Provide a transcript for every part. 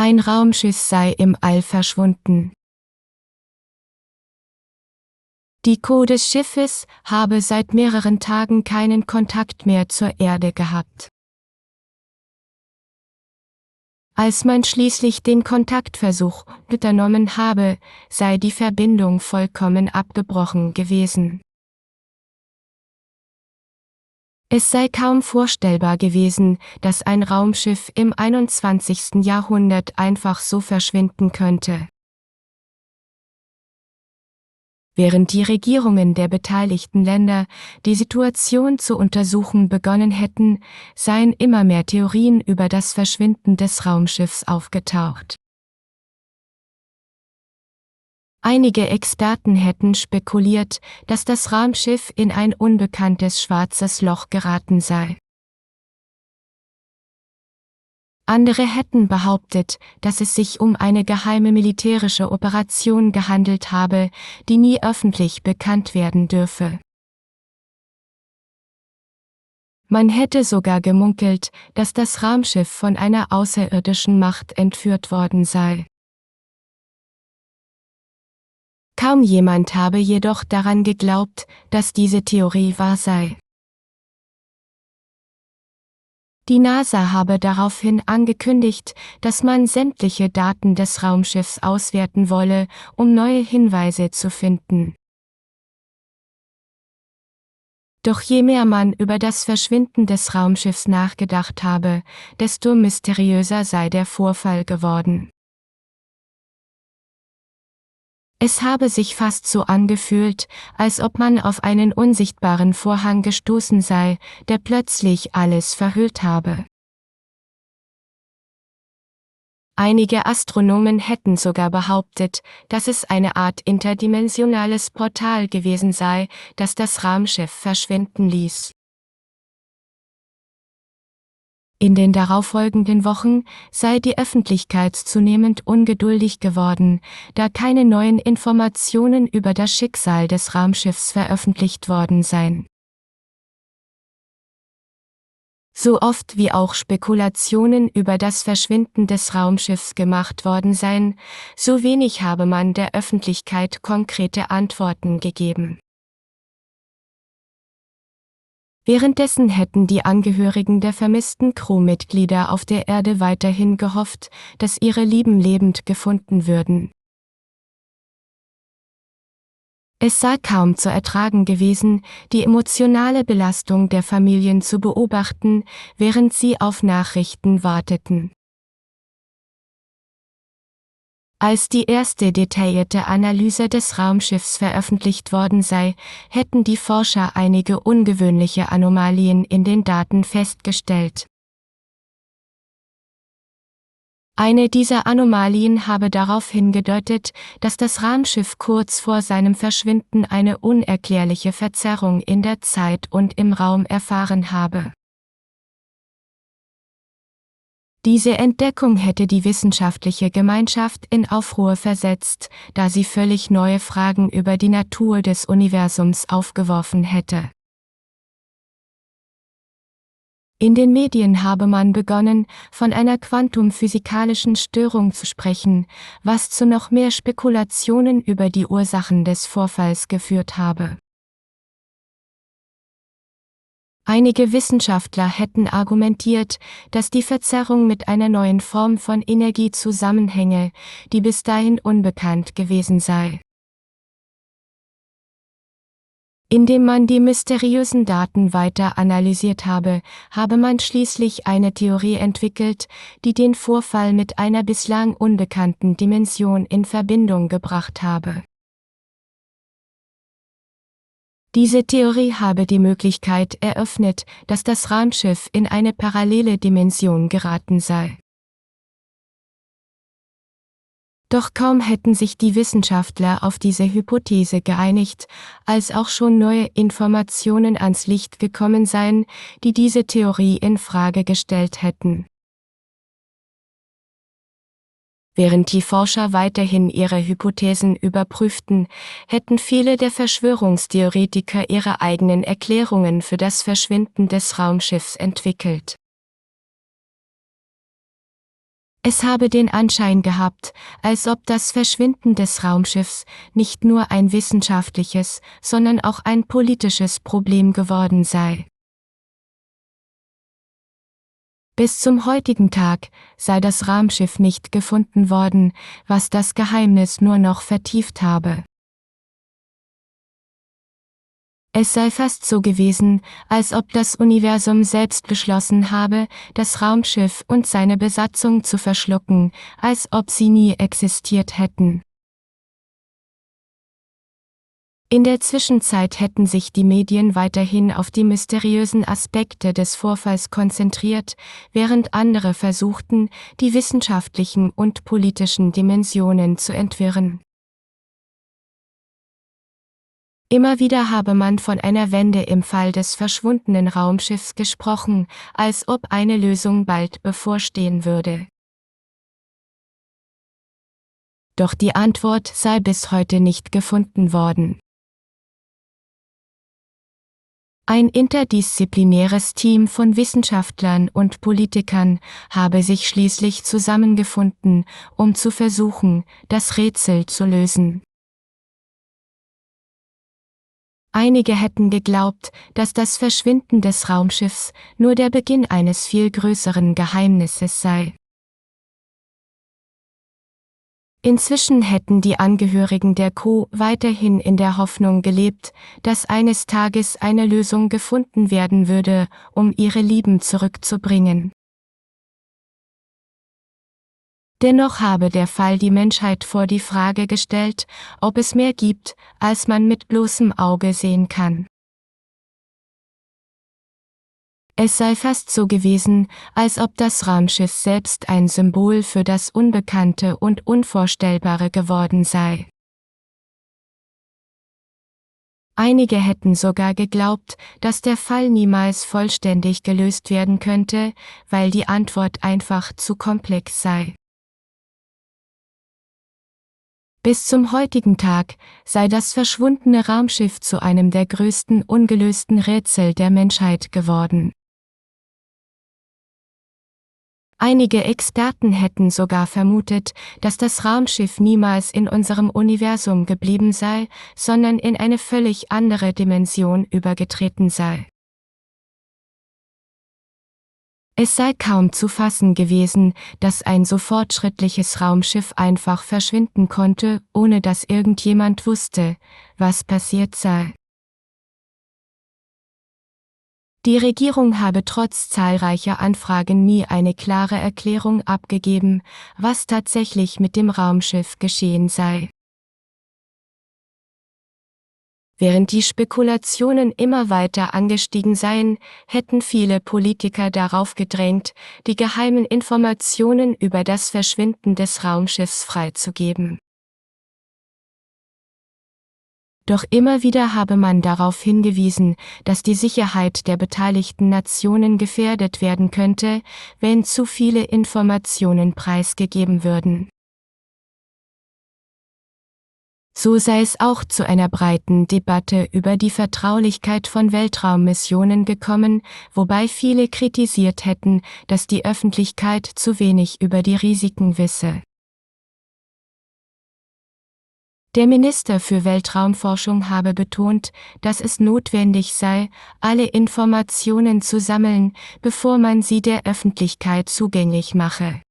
Ein Raumschiff sei im All verschwunden. Die Crew des Schiffes habe seit mehreren Tagen keinen Kontakt mehr zur Erde gehabt. Als man schließlich den Kontaktversuch unternommen habe, sei die Verbindung vollkommen abgebrochen gewesen. Es sei kaum vorstellbar gewesen, dass ein Raumschiff im 21. Jahrhundert einfach so verschwinden könnte. Während die Regierungen der beteiligten Länder die Situation zu untersuchen begonnen hätten, seien immer mehr Theorien über das Verschwinden des Raumschiffs aufgetaucht. Einige Experten hätten spekuliert, dass das Raumschiff in ein unbekanntes schwarzes Loch geraten sei. Andere hätten behauptet, dass es sich um eine geheime militärische Operation gehandelt habe, die nie öffentlich bekannt werden dürfe. Man hätte sogar gemunkelt, dass das Raumschiff von einer außerirdischen Macht entführt worden sei. Kaum jemand habe jedoch daran geglaubt, dass diese Theorie wahr sei. Die NASA habe daraufhin angekündigt, dass man sämtliche Daten des Raumschiffs auswerten wolle, um neue Hinweise zu finden. Doch je mehr man über das Verschwinden des Raumschiffs nachgedacht habe, desto mysteriöser sei der Vorfall geworden. Es habe sich fast so angefühlt, als ob man auf einen unsichtbaren Vorhang gestoßen sei, der plötzlich alles verhüllt habe. Einige Astronomen hätten sogar behauptet, dass es eine Art interdimensionales Portal gewesen sei, das das Raumschiff verschwinden ließ. In den darauffolgenden Wochen sei die Öffentlichkeit zunehmend ungeduldig geworden, da keine neuen Informationen über das Schicksal des Raumschiffs veröffentlicht worden seien. So oft wie auch Spekulationen über das Verschwinden des Raumschiffs gemacht worden seien, so wenig habe man der Öffentlichkeit konkrete Antworten gegeben. Währenddessen hätten die Angehörigen der vermissten Crewmitglieder auf der Erde weiterhin gehofft, dass ihre Lieben lebend gefunden würden. Es sei kaum zu ertragen gewesen, die emotionale Belastung der Familien zu beobachten, während sie auf Nachrichten warteten. Als die erste detaillierte Analyse des Raumschiffs veröffentlicht worden sei, hätten die Forscher einige ungewöhnliche Anomalien in den Daten festgestellt. Eine dieser Anomalien habe darauf hingedeutet, dass das Raumschiff kurz vor seinem Verschwinden eine unerklärliche Verzerrung in der Zeit und im Raum erfahren habe. Diese Entdeckung hätte die wissenschaftliche Gemeinschaft in Aufruhr versetzt, da sie völlig neue Fragen über die Natur des Universums aufgeworfen hätte. In den Medien habe man begonnen, von einer quantumphysikalischen Störung zu sprechen, was zu noch mehr Spekulationen über die Ursachen des Vorfalls geführt habe. Einige Wissenschaftler hätten argumentiert, dass die Verzerrung mit einer neuen Form von Energie zusammenhänge, die bis dahin unbekannt gewesen sei. Indem man die mysteriösen Daten weiter analysiert habe, habe man schließlich eine Theorie entwickelt, die den Vorfall mit einer bislang unbekannten Dimension in Verbindung gebracht habe. Diese Theorie habe die Möglichkeit eröffnet, dass das Raumschiff in eine parallele Dimension geraten sei. Doch kaum hätten sich die Wissenschaftler auf diese Hypothese geeinigt, als auch schon neue Informationen ans Licht gekommen seien, die diese Theorie in Frage gestellt hätten. Während die Forscher weiterhin ihre Hypothesen überprüften, hätten viele der Verschwörungstheoretiker ihre eigenen Erklärungen für das Verschwinden des Raumschiffs entwickelt. Es habe den Anschein gehabt, als ob das Verschwinden des Raumschiffs nicht nur ein wissenschaftliches, sondern auch ein politisches Problem geworden sei. Bis zum heutigen Tag sei das Raumschiff nicht gefunden worden, was das Geheimnis nur noch vertieft habe. Es sei fast so gewesen, als ob das Universum selbst beschlossen habe, das Raumschiff und seine Besatzung zu verschlucken, als ob sie nie existiert hätten. In der Zwischenzeit hätten sich die Medien weiterhin auf die mysteriösen Aspekte des Vorfalls konzentriert, während andere versuchten, die wissenschaftlichen und politischen Dimensionen zu entwirren. Immer wieder habe man von einer Wende im Fall des verschwundenen Raumschiffs gesprochen, als ob eine Lösung bald bevorstehen würde. Doch die Antwort sei bis heute nicht gefunden worden. Ein interdisziplinäres Team von Wissenschaftlern und Politikern habe sich schließlich zusammengefunden, um zu versuchen, das Rätsel zu lösen. Einige hätten geglaubt, dass das Verschwinden des Raumschiffs nur der Beginn eines viel größeren Geheimnisses sei. Inzwischen hätten die Angehörigen der Crew weiterhin in der Hoffnung gelebt, dass eines Tages eine Lösung gefunden werden würde, um ihre Lieben zurückzubringen. Dennoch habe der Fall die Menschheit vor die Frage gestellt, ob es mehr gibt, als man mit bloßem Auge sehen kann. Es sei fast so gewesen, als ob das Raumschiff selbst ein Symbol für das Unbekannte und Unvorstellbare geworden sei. Einige hätten sogar geglaubt, dass der Fall niemals vollständig gelöst werden könnte, weil die Antwort einfach zu komplex sei. Bis zum heutigen Tag sei das verschwundene Raumschiff zu einem der größten ungelösten Rätsel der Menschheit geworden. Einige Experten hätten sogar vermutet, dass das Raumschiff niemals in unserem Universum geblieben sei, sondern in eine völlig andere Dimension übergetreten sei. Es sei kaum zu fassen gewesen, dass ein so fortschrittliches Raumschiff einfach verschwinden konnte, ohne dass irgendjemand wusste, was passiert sei. Die Regierung habe trotz zahlreicher Anfragen nie eine klare Erklärung abgegeben, was tatsächlich mit dem Raumschiff geschehen sei. Während die Spekulationen immer weiter angestiegen seien, hätten viele Politiker darauf gedrängt, die geheimen Informationen über das Verschwinden des Raumschiffs freizugeben. Doch immer wieder habe man darauf hingewiesen, dass die Sicherheit der beteiligten Nationen gefährdet werden könnte, wenn zu viele Informationen preisgegeben würden. So sei es auch zu einer breiten Debatte über die Vertraulichkeit von Weltraummissionen gekommen, wobei viele kritisiert hätten, dass die Öffentlichkeit zu wenig über die Risiken wisse. Der Minister für Weltraumforschung habe betont, dass es notwendig sei, alle Informationen zu sammeln, bevor man sie der Öffentlichkeit zugänglich mache.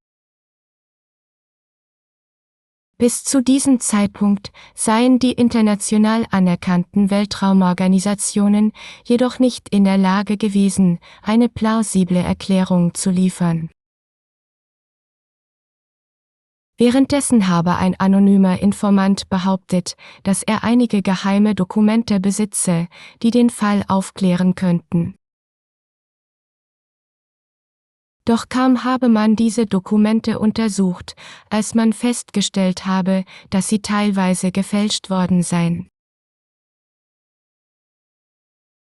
Bis zu diesem Zeitpunkt seien die international anerkannten Weltraumorganisationen jedoch nicht in der Lage gewesen, eine plausible Erklärung zu liefern. Währenddessen habe ein anonymer Informant behauptet, dass er einige geheime Dokumente besitze, die den Fall aufklären könnten. Doch kaum habe man diese Dokumente untersucht, als man festgestellt habe, dass sie teilweise gefälscht worden seien.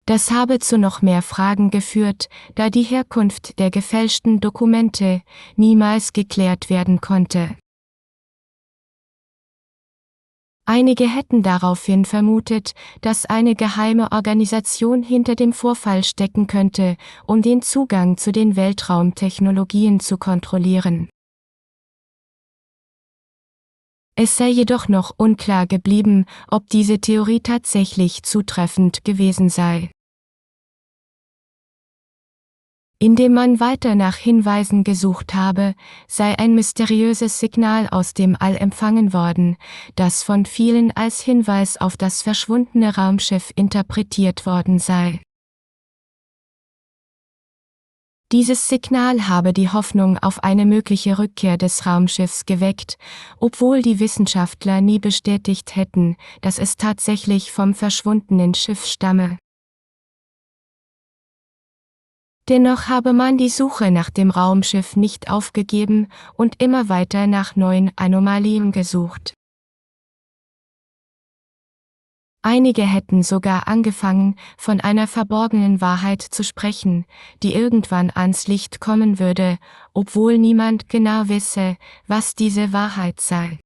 Das habe zu noch mehr Fragen geführt, da die Herkunft der gefälschten Dokumente niemals geklärt werden konnte. Einige hätten daraufhin vermutet, dass eine geheime Organisation hinter dem Vorfall stecken könnte, um den Zugang zu den Weltraumtechnologien zu kontrollieren. Es sei jedoch noch unklar geblieben, ob diese Theorie tatsächlich zutreffend gewesen sei. Indem man weiter nach Hinweisen gesucht habe, sei ein mysteriöses Signal aus dem All empfangen worden, das von vielen als Hinweis auf das verschwundene Raumschiff interpretiert worden sei. Dieses Signal habe die Hoffnung auf eine mögliche Rückkehr des Raumschiffs geweckt, obwohl die Wissenschaftler nie bestätigt hätten, dass es tatsächlich vom verschwundenen Schiff stamme. Dennoch habe man die Suche nach dem Raumschiff nicht aufgegeben und immer weiter nach neuen Anomalien gesucht. Einige hätten sogar angefangen, von einer verborgenen Wahrheit zu sprechen, die irgendwann ans Licht kommen würde, obwohl niemand genau wisse, was diese Wahrheit sei.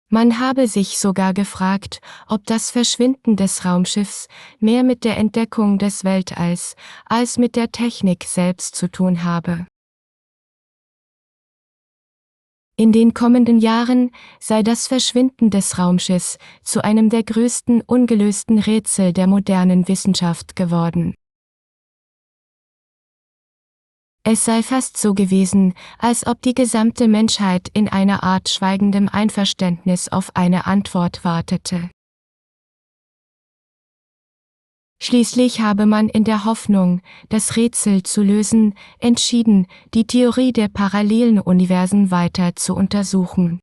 Man habe sich sogar gefragt, ob das Verschwinden des Raumschiffs mehr mit der Entdeckung des Weltalls als mit der Technik selbst zu tun habe. In den kommenden Jahren sei das Verschwinden des Raumschiffs zu einem der größten ungelösten Rätsel der modernen Wissenschaft geworden. Es sei fast so gewesen, als ob die gesamte Menschheit in einer Art schweigendem Einverständnis auf eine Antwort wartete. Schließlich habe man in der Hoffnung, das Rätsel zu lösen, entschieden, die Theorie der parallelen Universen weiter zu untersuchen.